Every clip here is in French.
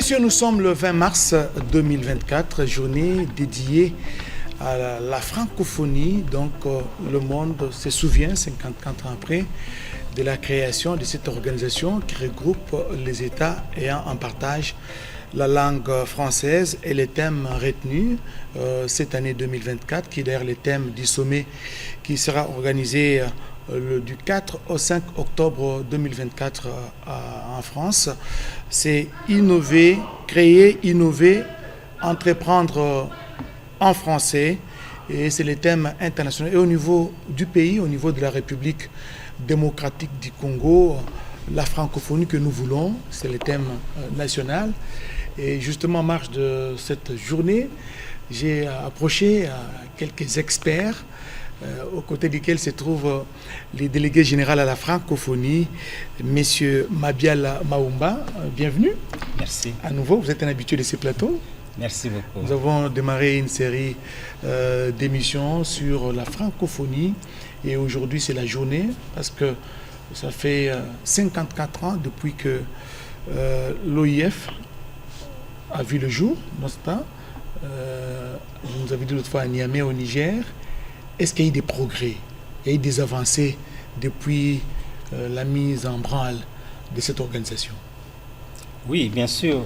messieurs, nous sommes le 20 mars 2024, journée dédiée à la francophonie. Donc, le monde se souvient, 54 ans après, de la création de cette organisation qui regroupe les États ayant en partage la langue française et les thèmes retenus cette année 2024, qui est d'ailleurs le thème du sommet qui sera organisé du 4 au 5 octobre 2024 en France. C'est innover, créer, innover, entreprendre en français. Et c'est le thème international. Et au niveau du pays, au niveau de la République démocratique du Congo, la francophonie que nous voulons, c'est le thème national. Et justement, en marge de cette journée, j'ai approché quelques experts aux côtés desquels se trouvent les délégués généraux à la francophonie, messieurs Mabiala Maoumba, bienvenue. Merci. À nouveau, vous êtes un habitué de ces plateaux. Merci beaucoup. Nous avons démarré une série d'émissions sur la francophonie et aujourd'hui c'est la journée parce que ça fait 54 ans depuis que l'OIF a vu le jour, n'est-ce pas? Vous nous avez dit l'autre fois à Niamey au Niger. Est-ce qu'il y a eu des progrès, il y a eu des avancées depuis la mise en branle de cette organisation? Oui, bien sûr.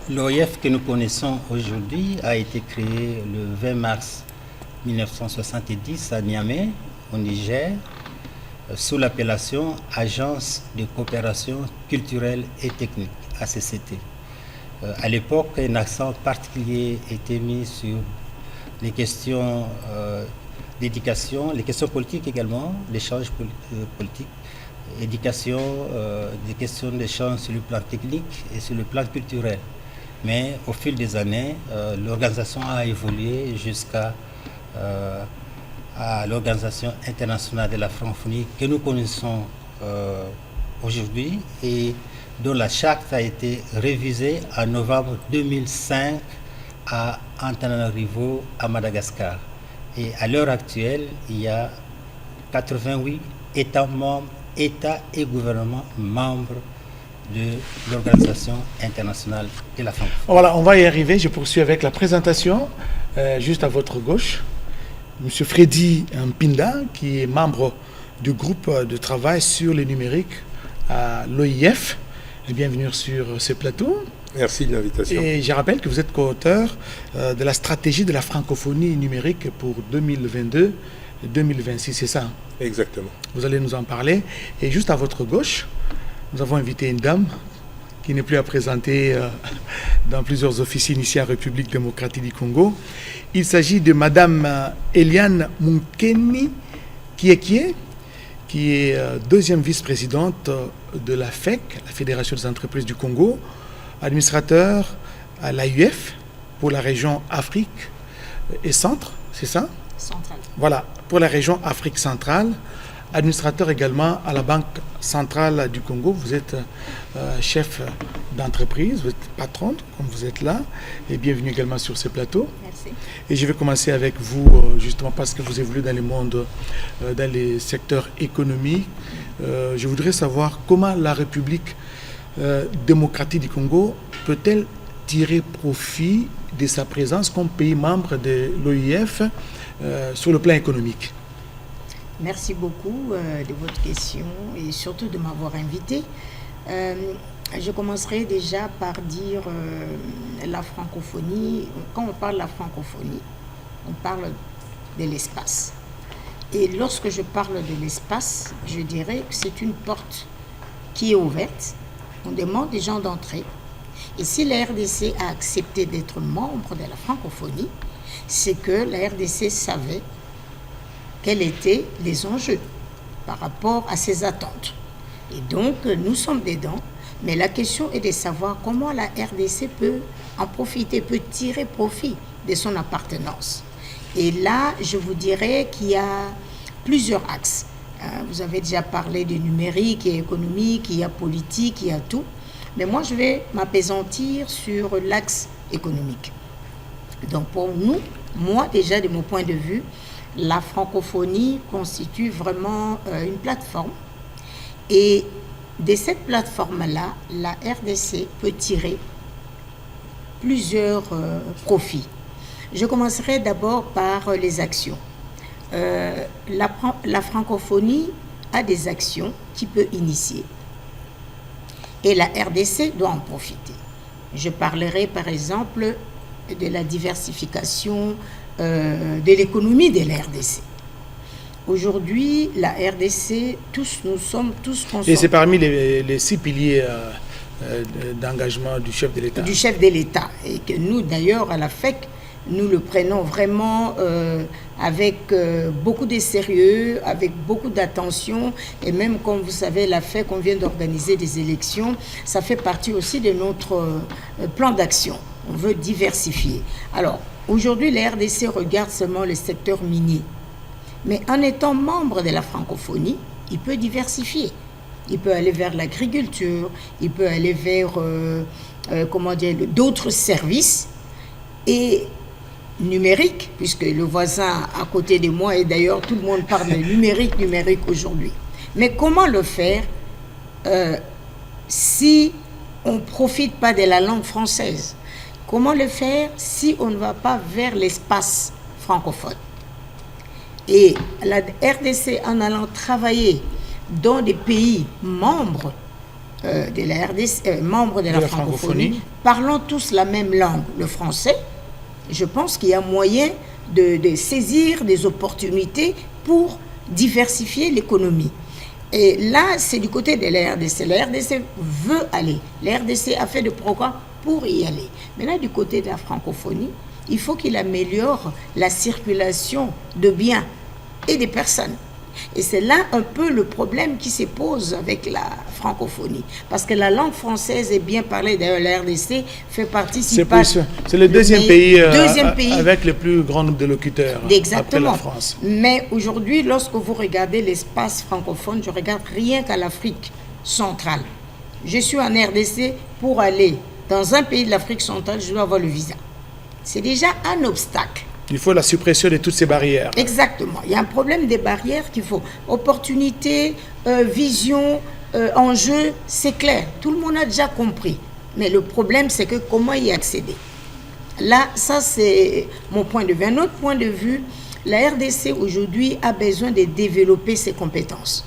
L'OIF que nous connaissons aujourd'hui a été créé le 20 mars 1970 à Niamey, au Niger, sous l'appellation Agence de coopération culturelle et technique, ACCT. À l'époque, un accent particulier était mis sur les questions d'éducation, les questions politiques également, l'échange politique, éducation, des questions d'échange sur le plan technique et sur le plan culturel. Mais au fil des années, l'organisation a évolué jusqu'à l'Organisation internationale de la francophonie que nous connaissons aujourd'hui et dont la charte a été révisée en novembre 2005 à Antananarivo, à Madagascar. Et à l'heure actuelle, il y a 88 États membres, États et gouvernements membres de l'Organisation internationale de la francophonie. Voilà, on va y arriver. Je poursuis avec la présentation. Juste à votre gauche, M. Freddy Mpinda, qui est membre du groupe de travail sur le numérique à l'OIF. Bienvenue sur ce plateau. Merci de l'invitation. Et je rappelle que vous êtes co-auteur de la stratégie de la francophonie numérique pour 2022-2026, c'est ça? Exactement. Vous allez nous en parler. Et juste à votre gauche, nous avons invité une dame qui n'est plus à présenter dans plusieurs officines ici en République démocratique du Congo. Il s'agit de Madame Eliane Munkeni Kiekye, qui est deuxième vice-présidente de la FEC, la Fédération des entreprises du Congo, administrateur à l'AUF pour la région Afrique et Centre, c'est ça? Centrale. Voilà, pour la région Afrique centrale, administrateur également à la Banque centrale du Congo. Vous êtes chef d'entreprise, vous êtes patronne, comme vous êtes là, et bienvenue également sur ce plateau. Merci. Et je vais commencer avec vous, justement parce que vous évoluez dans le monde, dans les secteurs économiques. Je voudrais savoir comment la République démocratique du Congo peut-elle tirer profit de sa présence comme pays membre de l'OIF sur le plan économique? Merci beaucoup de votre question et surtout de m'avoir invité. Je commencerai déjà par dire la francophonie. Quand on parle de la francophonie, on parle de l'espace. Et lorsque je parle de l'espace, je dirais que c'est une porte qui est ouverte. On demande des gens d'entrer. Et si la RDC a accepté d'être membre de la francophonie, c'est que la RDC savait quels étaient les enjeux par rapport à ses attentes. Et donc, nous sommes dedans, mais la question est de savoir comment la RDC peut en profiter, peut tirer profit de son appartenance. Et là, je vous dirais qu'il y a plusieurs axes. Vous avez déjà parlé du numérique, il y a économique, il y a politique, il y a tout. Mais moi, je vais m'appesantir sur l'axe économique. Donc pour nous, moi déjà de mon point de vue, la francophonie constitue vraiment une plateforme. Et de cette plateforme-là, la RDC peut tirer plusieurs profits. Je commencerai d'abord par les actions. La francophonie a des actions qui peut initier. Et la RDC doit en profiter. Je parlerai par exemple de la diversification de l'économie de la RDC. Aujourd'hui, la RDC, nous sommes tous conscients. Et c'est parmi les 6 piliers d'engagement du chef de l'État. Du chef de l'État. Et que nous, d'ailleurs, à la FEC, nous le prenons vraiment avec beaucoup de sérieux, avec beaucoup d'attention. Et même, comme vous savez, la FEC, on vient d'organiser des élections. Ça fait partie aussi de notre plan d'action. On veut diversifier. Alors, aujourd'hui, la RDC regarde seulement le secteur minier. Mais en étant membre de la francophonie, il peut diversifier. Il peut aller vers l'agriculture, il peut aller vers d'autres services et numérique, puisque le voisin à côté de moi, et d'ailleurs tout le monde parle de numérique aujourd'hui. Mais comment le faire si on ne profite pas de la langue française? Comment le faire si on ne va pas vers l'espace francophone? Et la RDC, en allant travailler dans des pays membres de la RDC, membres de la francophonie, parlant tous la même langue, le français, je pense qu'il y a moyen de saisir des opportunités pour diversifier l'économie. Et là, c'est du côté de la RDC. La RDC veut aller. La RDC a fait des programmes pour y aller. Mais là, du côté de la francophonie, il faut qu'il améliore la circulation de biens et des personnes. Et c'est là un peu le problème qui se pose avec la francophonie. Parce que la langue française est bien parlée. D'ailleurs, la RDC fait partie... C'est le deuxième pays avec le plus grand nombre de locuteurs. Exactement. Après la France. Mais aujourd'hui, lorsque vous regardez l'espace francophone, je regarde rien qu'à l'Afrique centrale. Je suis en RDC pour aller dans un pays de l'Afrique centrale, je dois avoir le visa. C'est déjà un obstacle. Il faut la suppression de toutes ces barrières. Exactement. Il y a un problème des barrières qu'il faut. Opportunité, vision, enjeu, c'est clair. Tout le monde a déjà compris. Mais le problème, c'est que comment y accéder? Là, ça, c'est mon point de vue. Un autre point de vue, la RDC aujourd'hui a besoin de développer ses compétences.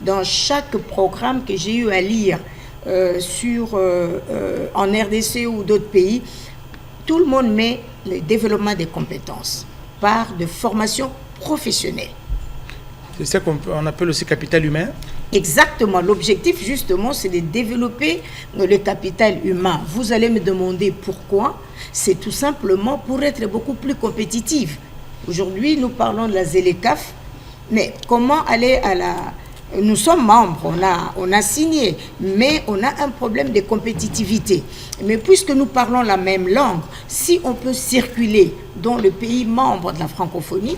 Dans chaque programme que j'ai eu à lire en RDC ou d'autres pays, tout le monde met le développement des compétences par de formation professionnelle. C'est ça qu'on appelle aussi capital humain? Exactement. L'objectif, justement, c'est de développer le capital humain. Vous allez me demander pourquoi. C'est tout simplement pour être beaucoup plus compétitif. Aujourd'hui, nous parlons de la ZLECAf, mais comment aller à la... Nous sommes membres, on a signé, mais on a un problème de compétitivité. Mais puisque nous parlons la même langue, si on peut circuler dans le pays membre de la francophonie,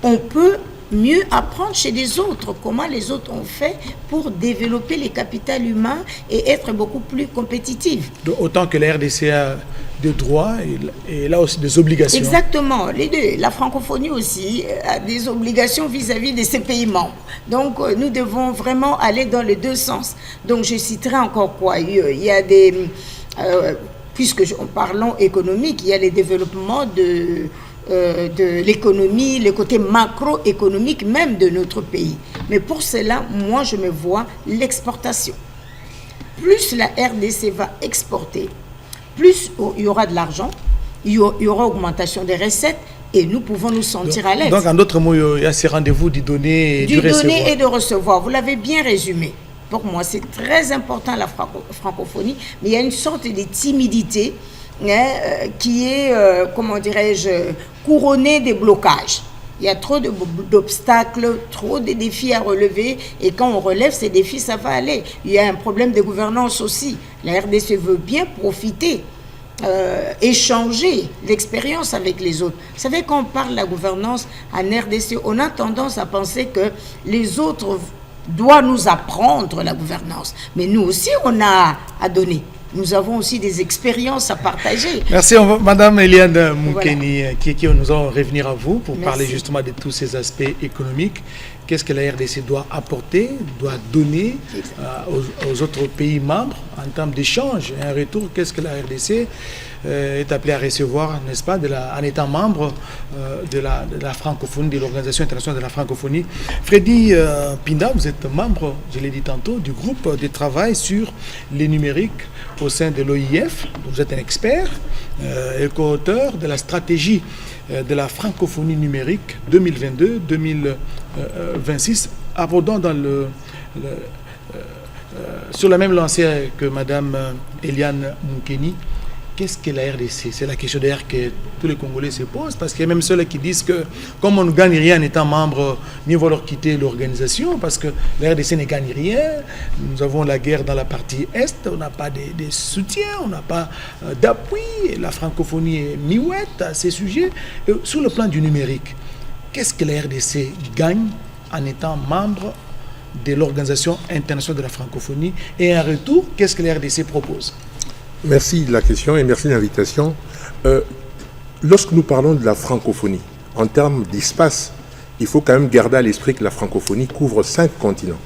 on peut mieux apprendre chez les autres comment les autres ont fait pour développer les capitales humains et être beaucoup plus compétitifs. Autant que la RDC a des droits et là aussi des obligations. Exactement, les deux. La francophonie aussi a des obligations vis-à-vis de ces pays membres. Donc nous devons vraiment aller dans les deux sens. Donc je citerai encore quoi? Il y a des... puisque parlons économique, il y a les développements de l'économie, le côté macroéconomique même de notre pays. Mais pour cela, moi je me vois l'exportation. Plus la RDC va exporter, plus il y aura de l'argent, il y aura augmentation des recettes et nous pouvons nous sentir à l'aise. Donc en d'autres mots, il y a ces rendez-vous du donner et du recevoir. Du donner et de recevoir, vous l'avez bien résumé. Pour moi, c'est très important la francophonie, mais il y a une sorte de timidité qui est, comment dirais-je, couronnée des blocages. Il y a trop d'obstacles, trop de défis à relever. Et quand on relève ces défis, ça va aller. Il y a un problème de gouvernance aussi. La RDC veut bien profiter, échanger l'expérience avec les autres. Vous savez, quand on parle de la gouvernance en RDC, on a tendance à penser que les autres doivent nous apprendre la gouvernance. Mais nous aussi, on a à donner. Nous avons aussi des expériences à partager. Merci, Madame Eliane Moukeni, voilà. qui nous allons revenir à vous pour parler justement de tous ces aspects économiques. Qu'est-ce que la RDC doit apporter, doit donner aux autres pays membres en termes d'échange et en retour, qu'est-ce que la RDC est appelé à recevoir, n'est-ce pas, en étant membre de la francophonie, de l'Organisation internationale de la francophonie. Freddy Pinda, vous êtes membre, je l'ai dit tantôt, du groupe de travail sur les numériques au sein de l'OIF. Vous êtes un expert et co-auteur de la stratégie de la francophonie numérique 2022-2026, abordant sur la même lancée que Mme Eliane Moukeni. Qu'est-ce que la RDC? C'est la question d'ailleurs que tous les Congolais se posent, parce qu'il y a même ceux qui disent que comme on ne gagne rien en étant membre, mieux vaut leur quitter l'organisation, parce que la RDC ne gagne rien. Nous avons la guerre dans la partie Est, on n'a pas de soutien, on n'a pas d'appui, la francophonie est mi-ouette à ces sujets. Et sur le plan du numérique, qu'est-ce que la RDC gagne en étant membre de l'Organisation internationale de la francophonie, et en retour, qu'est-ce que la RDC propose? Merci de la question et merci de l'invitation. Lorsque nous parlons de la francophonie, en termes d'espace, il faut quand même garder à l'esprit que la francophonie couvre 5 continents.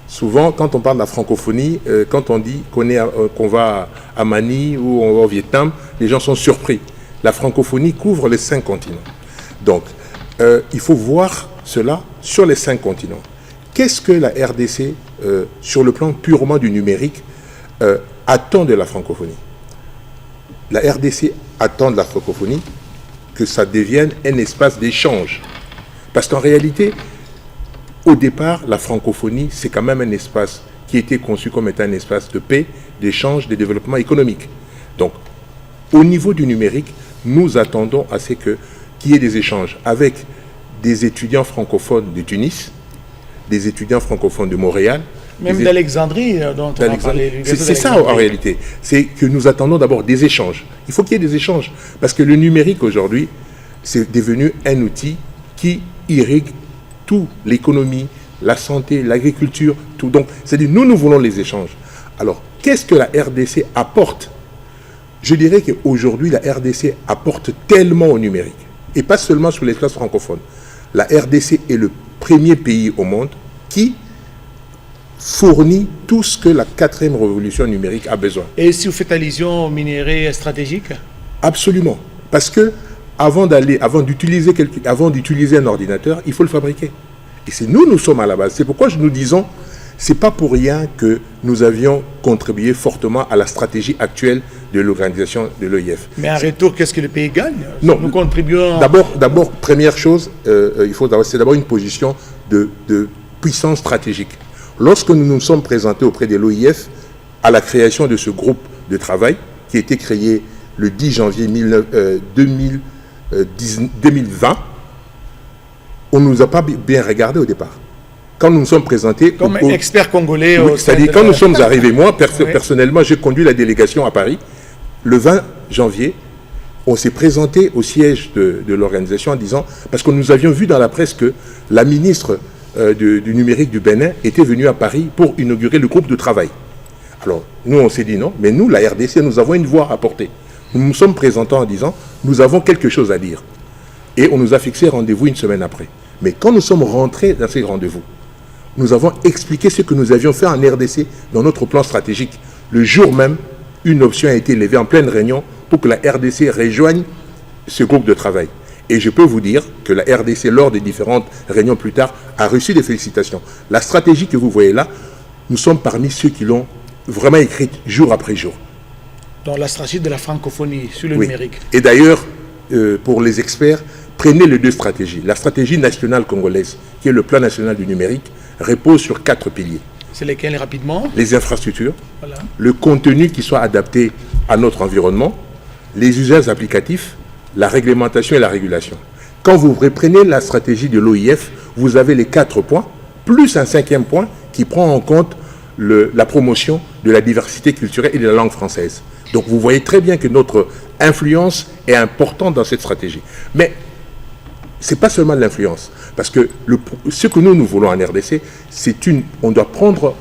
Souvent, quand on parle de la francophonie, quand on dit qu'on va à Manille ou on va au Vietnam, les gens sont surpris. La francophonie couvre les 5 continents. Donc, il faut voir cela sur les 5 continents. Qu'est-ce que la RDC, sur le plan purement du numérique, attend de la francophonie? La RDC attend de la francophonie que ça devienne un espace d'échange. Parce qu'en réalité, au départ, la francophonie, c'est quand même un espace qui a été conçu comme étant un espace de paix, d'échange, de développement économique. Donc, au niveau du numérique, nous attendons à ce qu'il y ait des échanges avec des étudiants francophones de Tunis, des étudiants francophones de Montréal, même d'Alexandrie, dont on a parlé. C'est ça en réalité. C'est que nous attendons d'abord des échanges. Il faut qu'il y ait des échanges. Parce que le numérique aujourd'hui, c'est devenu un outil qui irrigue tout, l'économie, la santé, l'agriculture, tout. Donc, c'est-à-dire, nous voulons les échanges. Alors, qu'est-ce que la RDC apporte? Je dirais qu'aujourd'hui, la RDC apporte tellement au numérique. Et pas seulement sur l'espace francophone. La RDC est le premier pays au monde qui fournit tout ce que la 4e révolution numérique a besoin. Et si vous faites allusion aux minerais stratégiques? Absolument. Parce que avant d'utiliser un ordinateur, il faut le fabriquer. Et c'est nous sommes à la base. C'est pourquoi nous disons, c'est pas pour rien que nous avions contribué fortement à la stratégie actuelle de l'organisation de l'OIF. Mais en retour, qu'est-ce que le pays gagne? Non, nous contribuons... D'abord, première chose, c'est d'abord une position de puissance stratégique. Lorsque nous nous sommes présentés auprès de l'OIF à la création de ce groupe de travail qui a été créé le 10 janvier 2020, on ne nous a pas bien regardé au départ. Quand nous nous sommes présentés... Comme un expert congolais... Oui, c'est-à-dire quand nous sommes arrivés, moi personnellement, j'ai conduit la délégation à Paris. Le 20 janvier, on s'est présenté au siège de l'organisation en disant... Parce que nous avions vu dans la presse que la ministre... du numérique du Bénin était venu à Paris pour inaugurer le groupe de travail. Alors, nous, on s'est dit non, mais nous, la RDC, nous avons une voix à porter. Nous nous sommes présentés en disant, nous avons quelque chose à dire. Et on nous a fixé rendez-vous une semaine après. Mais quand nous sommes rentrés dans ces rendez-vous, nous avons expliqué ce que nous avions fait en RDC dans notre plan stratégique. Le jour même, une option a été levée en pleine réunion pour que la RDC rejoigne ce groupe de travail. Et je peux vous dire que la RDC, lors des différentes réunions plus tard, a reçu des félicitations. La stratégie que vous voyez là, nous sommes parmi ceux qui l'ont vraiment écrite jour après jour. Dans la stratégie de la francophonie sur le numérique. Et d'ailleurs, pour les experts, prenez les 2 stratégies. La stratégie nationale congolaise, qui est le plan national du numérique, repose sur 4 piliers. C'est lesquels rapidement? Les infrastructures, voilà. Le contenu qui soit adapté à notre environnement, les usages applicatifs, la réglementation et la régulation. Quand vous reprenez la stratégie de l'OIF, vous avez les 4 points, plus un 5e point qui prend en compte la promotion de la diversité culturelle et de la langue française. Donc vous voyez très bien que notre influence est importante dans cette stratégie. Mais ce n'est pas seulement de l'influence, parce que ce que nous voulons en RDC, on doit prendre,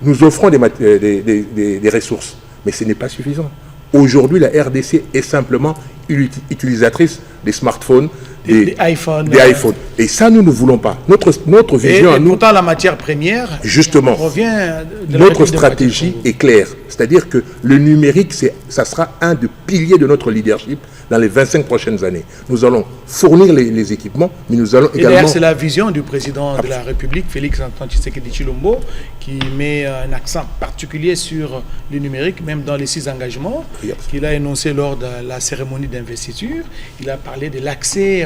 nous offrons des ressources, mais ce n'est pas suffisant. Aujourd'hui, la RDC est simplement utilisatrice des smartphones, des iPhones. Des iPhones. Et ça, nous ne voulons pas. Notre vision à nous... pourtant, la matière première justement, revient de notre stratégie est claire. C'est-à-dire que le numérique, ça sera un des piliers de notre leadership dans les 25 prochaines années. Nous allons fournir les équipements, mais nous allons également... D'ailleurs, c'est la vision du président de la République, Félix Antoine Tshisekedi Tshilombo, qui met un accent particulier sur le numérique, même dans les 6 engagements qu'il a énoncés lors de la cérémonie d'investiture. Il a parlé de l'accès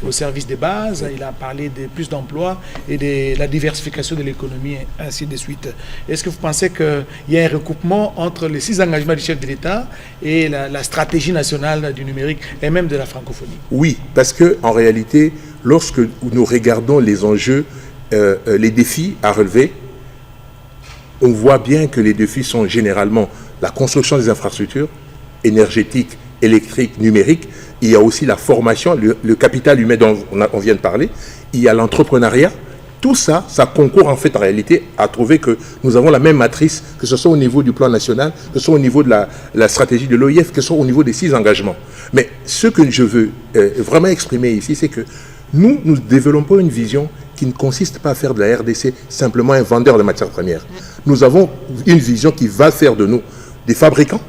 aux services de base, il a parlé de plus d'emplois et de la diversification de l'économie, ainsi de suite. Est-ce que vous pensez qu'il y a un recoupement entre les 6 engagements du chef de l'État et la stratégie nationale du numérique et même de la francophonie? Oui, parce qu'en réalité, lorsque nous regardons les enjeux, les défis à relever, on voit bien que les défis sont généralement la construction des infrastructures énergétiques, électriques, numériques. Il y a aussi la formation, le capital humain dont on vient de parler. Il y a l'entrepreneuriat. Tout ça, ça concourt en fait en réalité à trouver que nous avons la même matrice, que ce soit au niveau du plan national, que ce soit au niveau de la stratégie de l'OIF, que ce soit au niveau des 6 engagements. Mais ce que je veux vraiment exprimer ici, c'est que nous développons une vision qui ne consiste pas à faire de la RDC simplement un vendeur de matières premières. Nous avons une vision qui va faire de nous des fabricants.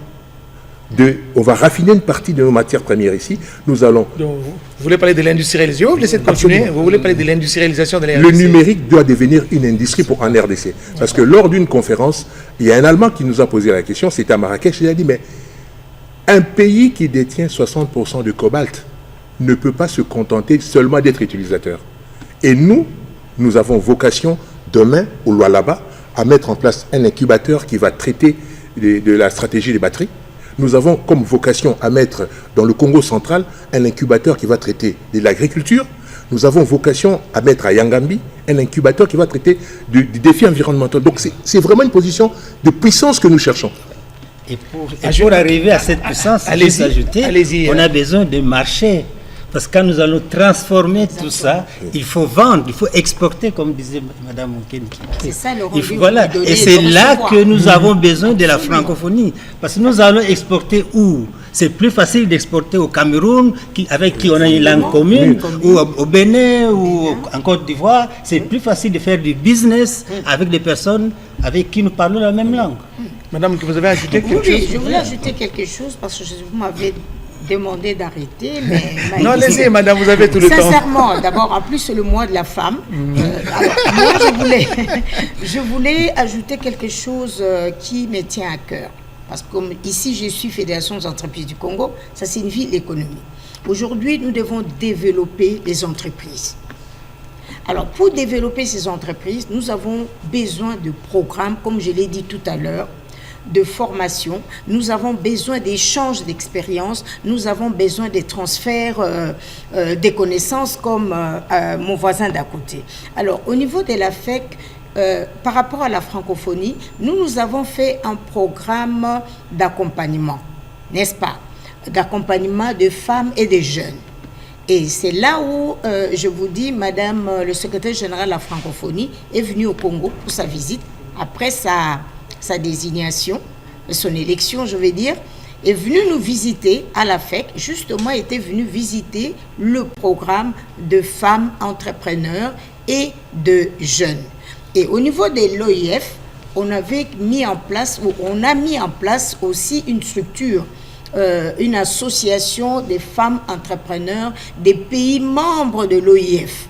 On va raffiner une partie de nos matières premières ici. Nous allons... Donc, vous voulez parler de l'industrialisation? Vous laissez continuer. Vous voulez parler de l'industrialisation de la RDC? Le numérique doit devenir une industrie pour en RDC. Parce que lors d'une conférence, il y a un Allemand qui nous a posé la question, c'était à Marrakech, il a dit, mais un pays qui détient 60% du cobalt ne peut pas se contenter seulement d'être utilisateur. Et nous avons vocation demain, au Lualaba, à mettre en place un incubateur qui va traiter de la stratégie des batteries. Nous avons comme vocation à mettre dans le Congo central un incubateur qui va traiter de l'agriculture. Nous avons vocation à mettre à Yangambi un incubateur qui va traiter du défi environnemental. Donc c'est vraiment une position de puissance que nous cherchons. Et pour arriver à cette puissance, on a besoin de marché. Parce que quand nous allons transformer tout ça, il faut vendre, il faut exporter, comme disait Mme Moukeni. C'est ça le rôle. Voilà. Et c'est là que nous avons besoin de la francophonie. Parce que nous allons exporter où? C'est plus facile d'exporter au Cameroun, avec qui on a une langue commune, ou au Bénin, ou en Côte d'Ivoire. C'est plus facile de faire du business avec des personnes avec qui nous parlons la même langue. Madame, vous avez ajouté quelque chose? Oui, je voulais ajouter quelque chose parce que vous m'avez demandé d'arrêter, mais... non, laissez, madame, vous avez tout le temps. Sincèrement, d'abord, en plus, c'est le mois de la femme. Alors, moi, je voulais ajouter quelque chose qui me tient à cœur. Parce que comme ici, je suis Fédération des entreprises du Congo, ça signifie l'économie. Aujourd'hui, nous devons développer les entreprises. Alors, pour développer ces entreprises, nous avons besoin de programmes, comme je l'ai dit tout à l'heure, de formation, nous avons besoin d'échanges d'expériences, nous avons besoin des transferts des connaissances comme mon voisin d'à côté. Alors, au niveau de la FEC, par rapport à la francophonie, nous avons fait un programme d'accompagnement, n'est-ce pas? D'accompagnement de femmes et de jeunes. Et c'est là où, je vous dis, Madame le secrétaire général de la francophonie est venue au Congo pour sa visite, après sa désignation, son élection, je vais dire, est venu nous visiter à la FEC, justement était venu visiter le programme de femmes entrepreneurs et de jeunes. Et au niveau de l'OIF, on a mis en place aussi une structure, une association des femmes entrepreneurs des pays membres de l'OIF.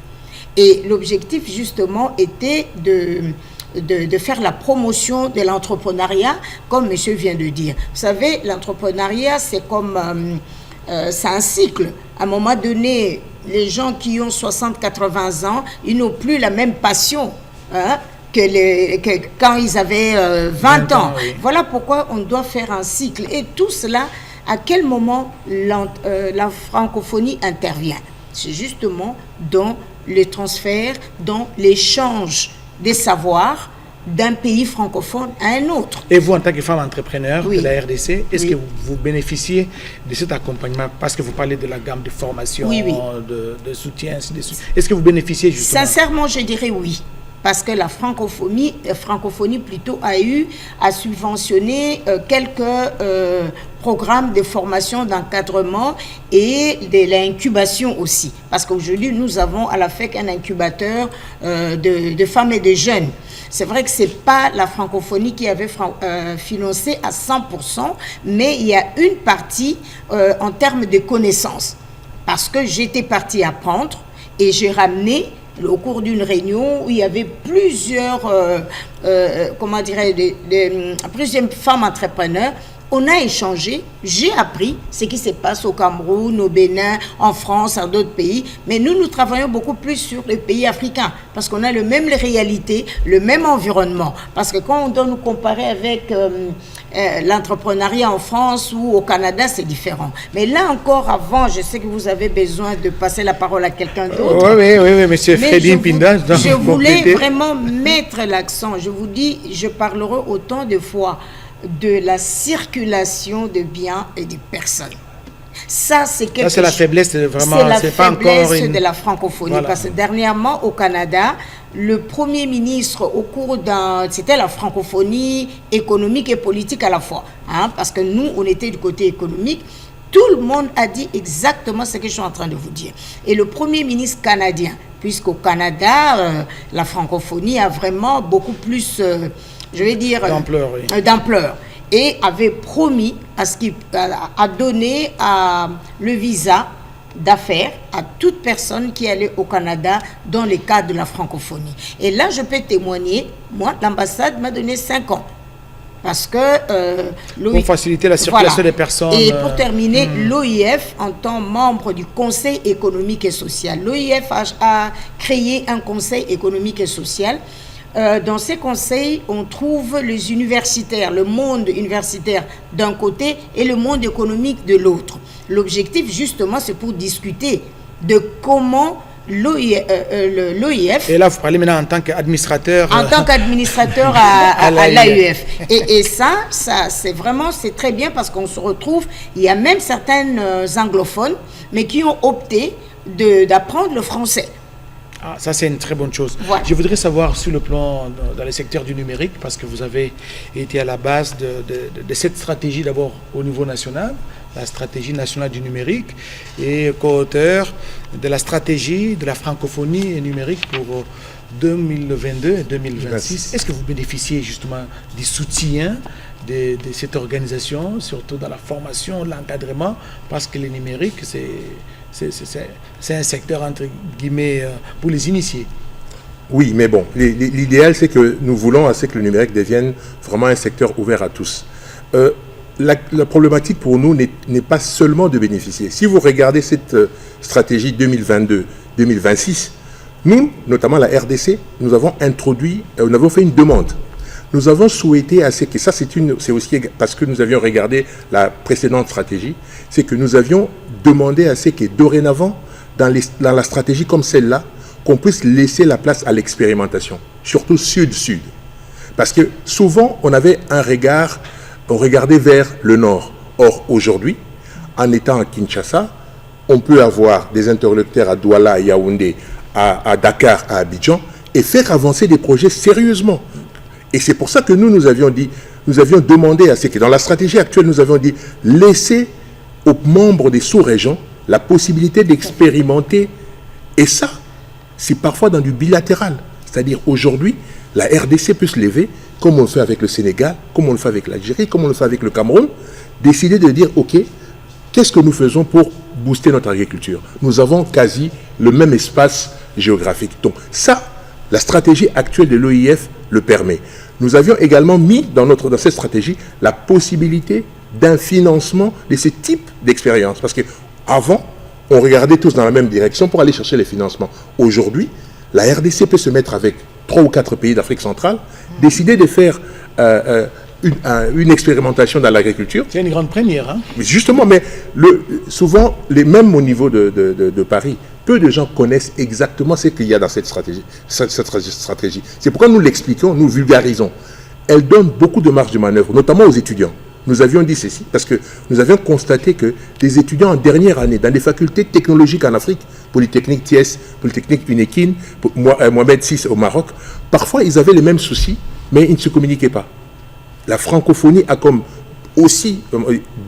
Et l'objectif, justement, était de faire la promotion de l'entrepreneuriat, comme monsieur vient de dire. Vous savez, l'entrepreneuriat, c'est comme... c'est un cycle. À un moment donné, les gens qui ont 60-80 ans, ils n'ont plus la même passion que quand ils avaient 20 ans. Oui. Voilà pourquoi on doit faire un cycle. Et tout cela, à quel moment la francophonie intervient? C'est justement dans le transfert, dans l'échange des savoirs d'un pays francophone à un autre. Et vous, en tant que femme entrepreneur de la RDC, est-ce que vous bénéficiez de cet accompagnement? Parce que vous parlez de la gamme de formation, de soutien, ainsi de suite. Est-ce que vous bénéficiez justement? Sincèrement, je dirais oui. parce que la francophonie plutôt a eu à subventionner quelques programmes de formation, d'encadrement et de l'incubation aussi. Parce qu'aujourd'hui, nous avons à la FEC un incubateur de femmes et de jeunes. C'est vrai que ce n'est pas la francophonie qui avait financé à 100%, mais il y a une partie en termes de connaissances. Parce que j'étais partie apprendre et j'ai ramené au cours d'une réunion où il y avait plusieurs, plusieurs femmes entrepreneurs. On a échangé, j'ai appris ce qui se passe au Cameroun, au Bénin, en France, en d'autres pays. Mais nous travaillons beaucoup plus sur les pays africains parce qu'on a les mêmes réalités, le même environnement. Parce que quand on doit nous comparer avec l'entrepreneuriat en France ou au Canada, c'est différent. Mais là encore, avant, je sais que vous avez besoin de passer la parole à quelqu'un d'autre. Oui, monsieur Freddy Mpinda. Je voulais vraiment mettre l'accent. Je vous dis, je parlerai autant de fois de la circulation de biens et de personnes. Ça, c'est quelque chose. Ça, c'est la faiblesse, vraiment. C'est la faiblesse de la francophonie. Voilà. Parce que dernièrement, au Canada, le Premier ministre, au cours c'était la francophonie économique et politique à la fois. Hein, parce que nous, on était du côté économique. Tout le monde a dit exactement ce que je suis en train de vous dire. Et le Premier ministre canadien, puisqu'au Canada, la francophonie a vraiment beaucoup plus... je vais dire d'ampleur, et avait promis à donner le visa d'affaires à toute personne qui allait au Canada dans le cadre de la francophonie. Et là, je peux témoigner, moi, l'ambassade m'a donné 5 ans. Parce que... pour faciliter la circulation des personnes. Et pour terminer, l'OIF, en tant que membre du Conseil économique et social, l'OIF a créé un Conseil économique et social. Dans ces conseils, on trouve les universitaires, le monde universitaire d'un côté et le monde économique de l'autre. L'objectif, justement, c'est pour discuter de comment l'OIF... Et là, vous parlez maintenant en tant qu'administrateur... En tant qu'administrateur à l'AIF. Et ça c'est très bien parce qu'on se retrouve... Il y a même certains anglophones, mais qui ont opté d'apprendre le français. Ah, ça, c'est une très bonne chose. Voilà. Je voudrais savoir sur le plan, dans le secteur du numérique, parce que vous avez été à la base de cette stratégie d'abord au niveau national, la stratégie nationale du numérique, et co-auteur de la stratégie de la francophonie numérique pour 2022 et 2026. Est-ce que vous bénéficiez justement du soutien de cette organisation, surtout dans la formation, l'encadrement, parce que le numérique, c'est un secteur, entre guillemets, pour les initiés. Oui, mais bon, l'idéal, c'est que nous voulons assez que le numérique devienne vraiment un secteur ouvert à tous. La problématique pour nous n'est pas seulement de bénéficier. Si vous regardez cette stratégie 2022-2026, nous, notamment la RDC, nous avons fait une demande. Nous avons souhaité assez que ça, c'est aussi parce que nous avions regardé la précédente stratégie, c'est que nous avions demandé assez que dorénavant, dans la stratégie comme celle-là, qu'on puisse laisser la place à l'expérimentation, surtout sud-sud. Parce que souvent, on regardait vers le nord. Or, aujourd'hui, en étant à Kinshasa, on peut avoir des interlocuteurs à Douala, à Yaoundé, à Dakar, à Abidjan, et faire avancer des projets sérieusement. Et c'est pour ça que nous avions demandé à ce que dans la stratégie actuelle, nous avions dit laisser aux membres des sous-régions la possibilité d'expérimenter. Et ça, c'est parfois dans du bilatéral. C'est-à-dire aujourd'hui, la RDC peut se lever, comme on le fait avec le Sénégal, comme on le fait avec l'Algérie, comme on le fait avec le Cameroun, décider de dire, OK, qu'est-ce que nous faisons pour booster notre agriculture? Nous avons quasi le même espace géographique. Donc ça, la stratégie actuelle de l'OIF le permet. Nous avions également mis dans cette stratégie la possibilité d'un financement de ce type d'expérience. Parce qu'avant, on regardait tous dans la même direction pour aller chercher les financements. Aujourd'hui, la RDC peut se mettre avec 3 ou 4 pays d'Afrique centrale, décider de faire une expérimentation dans l'agriculture. C'est une grande première. Hein? Justement, mais souvent, même au niveau de Paris, peu de gens connaissent exactement ce qu'il y a dans cette stratégie. C'est pourquoi nous l'expliquons, nous vulgarisons. Elle donne beaucoup de marge de manœuvre, notamment aux étudiants. nous avions dit ceci, parce que nous avions constaté que les étudiants en dernière année, dans les facultés technologiques en Afrique, Polytechnique Thiès, Polytechnique Unékin, Mohamed VI au Maroc, parfois ils avaient les mêmes soucis, mais ils ne se communiquaient pas. La francophonie a comme aussi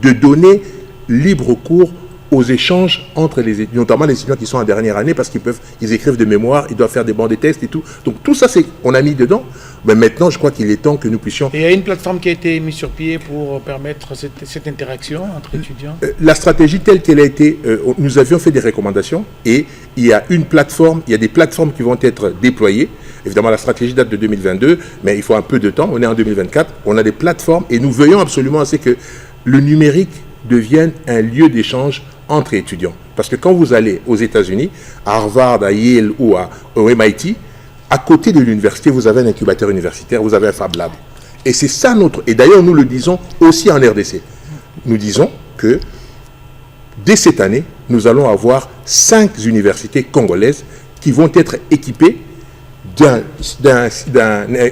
de donner libre cours aux échanges entre les étudiants, notamment les étudiants qui sont en dernière année, parce ils écrivent des mémoires, ils doivent faire des bancs de tests et tout. Donc tout ça, on a mis dedans. Mais maintenant, je crois qu'il est temps que nous puissions... Et il y a une plateforme qui a été mise sur pied pour permettre cette interaction entre étudiants. La stratégie telle qu'elle a été... nous avions fait des recommandations et il y a une plateforme, il y a des plateformes qui vont être déployées. Évidemment, la stratégie date de 2022, mais il faut un peu de temps. On est en 2024. On a des plateformes et nous veillons absolument à ce que le numérique devienne un lieu d'échange entre étudiants. Parce que quand vous allez aux États-Unis, à Harvard, à Yale ou au MIT, à côté de l'université, vous avez un incubateur universitaire, vous avez un Fab Lab. Et c'est ça notre... Et d'ailleurs, nous le disons aussi en RDC. Nous disons que dès cette année, nous allons avoir 5 universités congolaises qui vont être équipées d'un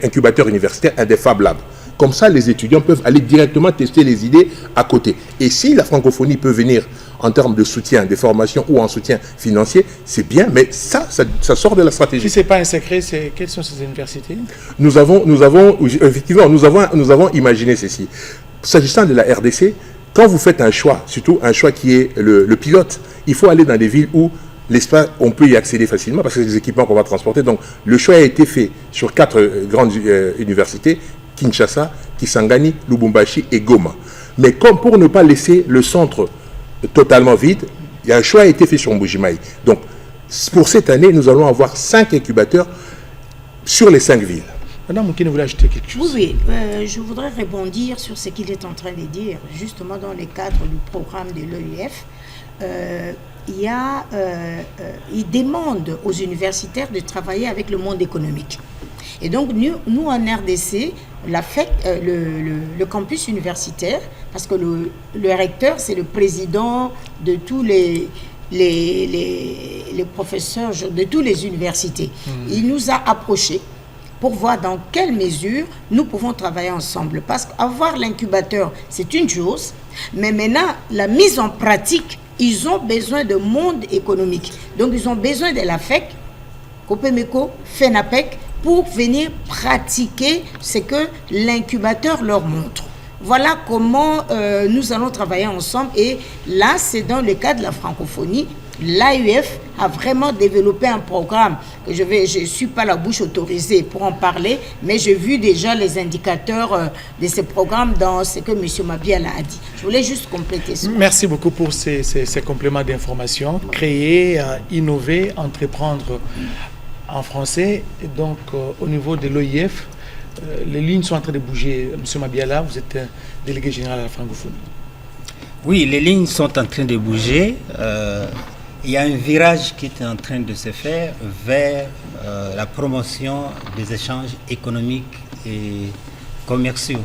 incubateur universitaire et des Fab Labs. Comme ça, les étudiants peuvent aller directement tester les idées à côté. Et si la francophonie peut venir en termes de soutien, de formation ou en soutien financier, c'est bien, mais ça sort de la stratégie. Si ce n'est pas un secret, quelles sont ces universités? Nous avons imaginé ceci. S'agissant de la RDC, quand vous faites un choix, surtout un choix qui est le pilote, il faut aller dans des villes où l'espace, on peut y accéder facilement parce que c'est des équipements qu'on va transporter. Donc, le choix a été fait sur 4 grandes universités, Kinshasa, Kisangani, Lubumbashi et Goma. Mais comme pour ne pas laisser le centre totalement vide, il y a un choix a été fait sur Mbujimaï. Donc, pour cette année, nous allons avoir 5 incubateurs sur les 5 villes. Madame Moukine voulait ajouter quelque chose. Oui, je voudrais rebondir sur ce qu'il est en train de dire. Justement, dans le cadre du programme de l'OIF, il demande aux universitaires de travailler avec le monde économique. Et donc, nous en RDC, la FEC, le campus universitaire, parce que le recteur, c'est le président de tous les professeurs de toutes les universités. Il nous a approchés pour voir dans quelle mesure nous pouvons travailler ensemble. Parce qu'avoir l'incubateur, c'est une chose, mais maintenant, la mise en pratique, ils ont besoin de monde économique. Donc, ils ont besoin de la FEC, Copemeco, FENAPEC, pour venir pratiquer ce que l'incubateur leur montre. Voilà comment nous allons travailler ensemble. Et là, c'est dans le cadre de la francophonie. L'AUF a vraiment développé un programme que je ne suis pas la bouche autorisée pour en parler, mais j'ai vu déjà les indicateurs de ce programme dans ce que M. Mabiala a dit. Je voulais juste compléter ça. Merci beaucoup pour ces compléments d'information. Créer, innover, entreprendre en français. Et donc, au niveau de l'OIF, les lignes sont en train de bouger. M. Mabiala, vous êtes délégué général à la francophonie. Oui, les lignes sont en train de bouger. Il y a un virage qui est en train de se faire vers la promotion des échanges économiques et commerciaux.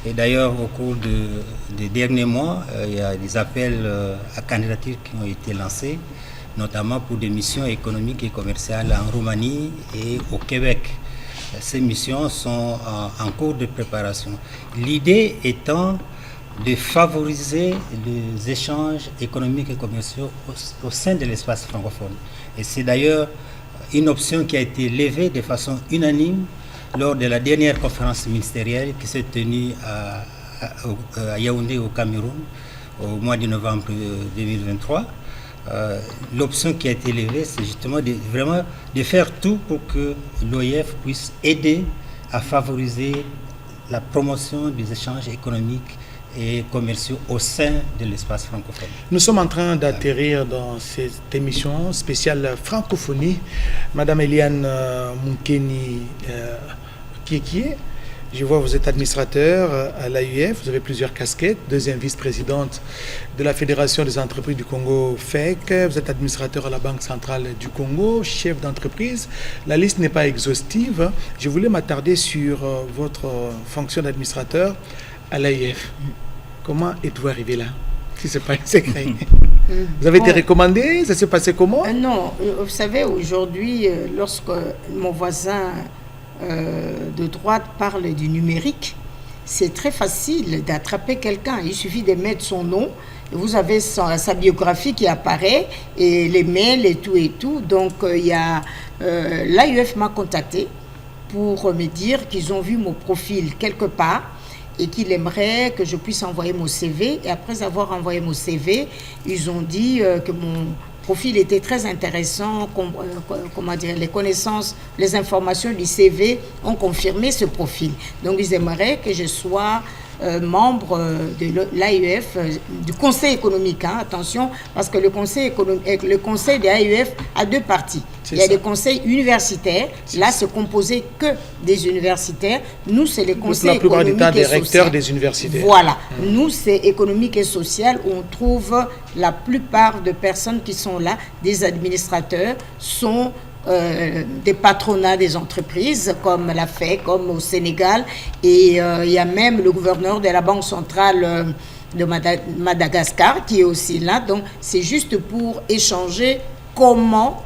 Et d'ailleurs, au cours des derniers mois, il y a des appels à candidature qui ont été lancés, notamment pour des missions économiques et commerciales en Roumanie et au Québec. Ces missions sont en cours de préparation. L'idée étant de favoriser les échanges économiques et commerciaux au sein de l'espace francophone. Et c'est d'ailleurs une option qui a été levée de façon unanime lors de la dernière conférence ministérielle qui s'est tenue à Yaoundé au Cameroun au mois de novembre 2023. L'option qui a été levée, c'est justement de faire tout pour que l'OIF puisse aider à favoriser la promotion des échanges économiques et commerciaux au sein de l'espace francophone. Nous sommes en train d'atterrir dans cette émission spéciale francophonie. Madame Eliane Moukeni Kiekie, je vois que vous êtes administrateur à l'AUF, vous avez plusieurs casquettes, deuxième vice-présidente de la Fédération des entreprises du Congo, FEC, vous êtes administrateur à la Banque centrale du Congo, chef d'entreprise. La liste n'est pas exhaustive. Je voulais m'attarder sur votre fonction d'administrateur à l'AUF. Comment êtes-vous arrivé là? Si ce n'est pas un secret. Vous avez été recommandé? Ça s'est passé comment? Non, vous savez, aujourd'hui, lorsque mon voisin de droite parle du numérique, c'est très facile d'attraper quelqu'un. Il suffit de mettre son nom. Vous avez sa biographie qui apparaît et les mails et tout. Donc, l'AUF m'a contacté pour me dire qu'ils ont vu mon profil quelque part et qu'il aimerait que je puisse envoyer mon CV. Et après avoir envoyé mon CV, ils ont dit que mon profil était très intéressant, comment dire, les connaissances, les informations du CV ont confirmé ce profil. Donc, ils aimeraient que je sois membre de l'AUF, du conseil économique, hein, attention, parce que le conseil de l'AUF a deux parties. Il y a des conseils universitaires, là c'est composé que des universitaires, nous c'est les conseils économiques et sociaux. Des recteurs des universités. Voilà, nous c'est économique et social où on trouve la plupart de personnes qui sont là, des administrateurs, sont des patronats des entreprises comme la FEC, comme au Sénégal, et il y a même le gouverneur de la Banque centrale de Madagascar qui est aussi là. Donc c'est juste pour échanger comment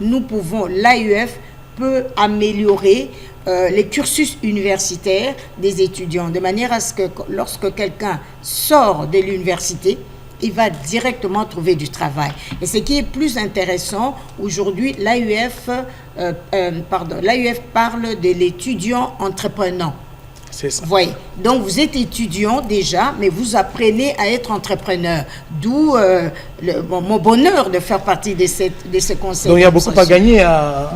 nous pouvons, l'AUF peut améliorer les cursus universitaires des étudiants, de manière à ce que lorsque quelqu'un sort de l'université, il va directement trouver du travail. Et ce qui est plus intéressant, aujourd'hui, l'AUF parle de l'étudiant entreprenant. C'est ça. Vous voyez, donc vous êtes étudiant déjà, mais vous apprenez à être entrepreneur. D'où mon bonheur de faire partie de ce conseil. Donc il y a beaucoup à gagner à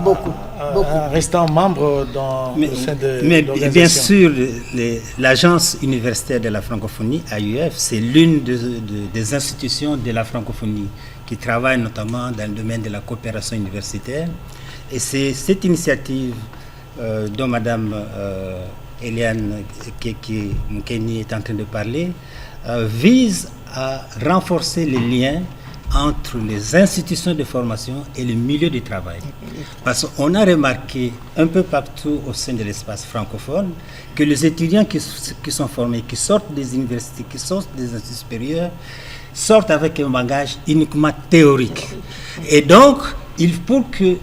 restant membre au sein de l'organisation. Bien sûr, l'agence universitaire de la francophonie, AUF, c'est l'une des institutions de la francophonie qui travaille notamment dans le domaine de la coopération universitaire. Et c'est cette initiative dont Madame Eliane Mukeni est en train de parler, vise à renforcer les liens entre les institutions de formation et le milieu du travail. Parce qu'on a remarqué un peu partout au sein de l'espace francophone que les étudiants qui sont formés, qui sortent des universités, qui sortent des instituts supérieurs, sortent avec un bagage uniquement théorique. Et donc, pour que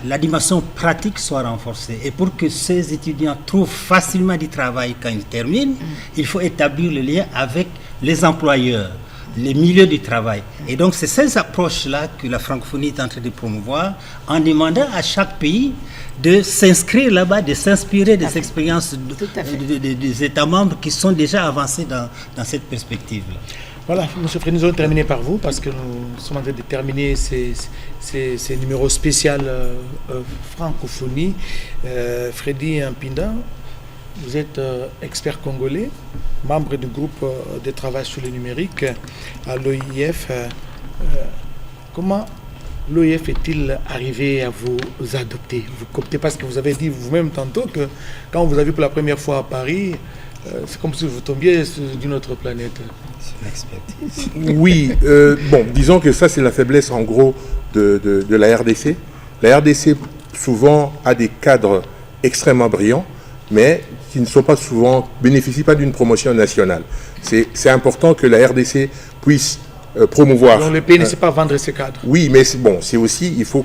la dimension pratique soit renforcée et pour que ces étudiants trouvent facilement du travail quand ils terminent, il faut établir le lien avec les employeurs, les milieux du travail. Et donc c'est ces approches-là que la francophonie est en train de promouvoir en demandant à chaque pays de s'inscrire là-bas, de s'inspirer des expériences des États membres qui sont déjà avancés dans cette perspective-là. Voilà, M. Freddy, nous allons terminer par vous parce que nous sommes en train de terminer ces numéros spéciaux francophonie. Freddy Mpinda, vous êtes expert congolais, membre du groupe de travail sur le numérique à l'OIF. Comment l'OIF est-il arrivé à vous adopter, vous coopter? Parce que vous avez dit vous-même tantôt que quand vous avez vu pour la première fois à Paris, c'est comme si vous tombiez d'une autre planète. L'expertise. Oui, bon, disons que ça c'est la faiblesse en gros de la RDC. La RDC souvent a des cadres extrêmement brillants, mais qui ne sont pas souvent, bénéficient pas d'une promotion nationale. C'est important que la RDC puisse promouvoir. Donc le pays ne sait pas vendre ses cadres. Oui, mais c'est aussi, il faut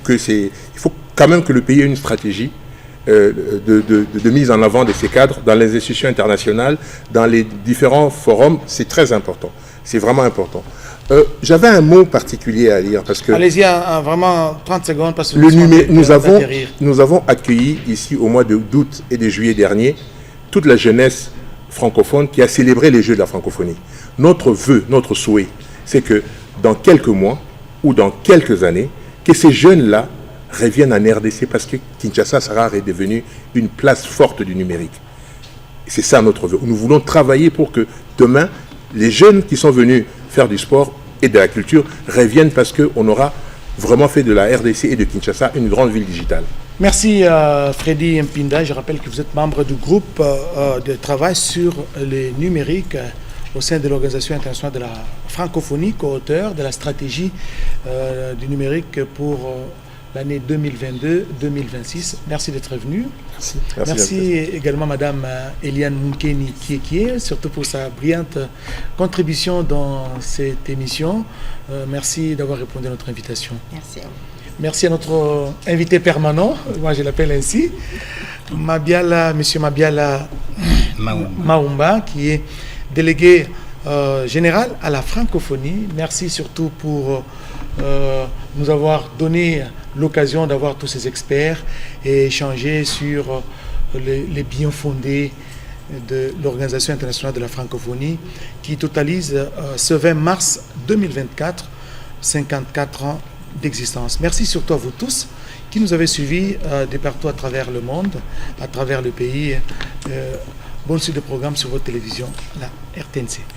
quand même que le pays ait une stratégie de mise en avant de ces cadres dans les institutions internationales, dans les différents forums. C'est très important. C'est vraiment important. J'avais un mot particulier à lire parce que... Allez-y, vraiment 30 secondes parce que nous avons accueilli ici au mois d'août et de juillet dernier toute la jeunesse francophone qui a célébré les Jeux de la francophonie. Notre vœu, notre souhait, c'est que dans quelques mois ou dans quelques années, que ces jeunes-là reviennent en RDC parce que Kinshasa sera redevenu une place forte du numérique. C'est ça notre vœu. Nous voulons travailler pour que demain, les jeunes qui sont venus faire du sport et de la culture reviennent parce qu'on aura vraiment fait de la RDC et de Kinshasa une grande ville digitale. Merci Freddy Mpinda. Je rappelle que vous êtes membre du groupe de travail sur le numérique au sein de l'Organisation internationale de la francophonie, co-auteur de la stratégie du numérique pour l'année 2022-2026. Merci d'être venu. Merci également Madame Eliane Mukeni Kiekie, surtout pour sa brillante contribution dans cette émission. Merci d'avoir répondu à notre invitation. Merci à vous. Merci à notre invité permanent, moi je l'appelle ainsi, Monsieur Mabiala Maoumba, qui est délégué général à la francophonie. Merci surtout pour nous avoir donné l'occasion d'avoir tous ces experts et échanger sur les biens fondés de l'Organisation internationale de la francophonie qui totalise ce 20 mars 2024 54 ans d'existence. Merci surtout à vous tous qui nous avez suivis de partout à travers le monde, à travers le pays. Bonne suite de programme sur votre télévision, la RTNC.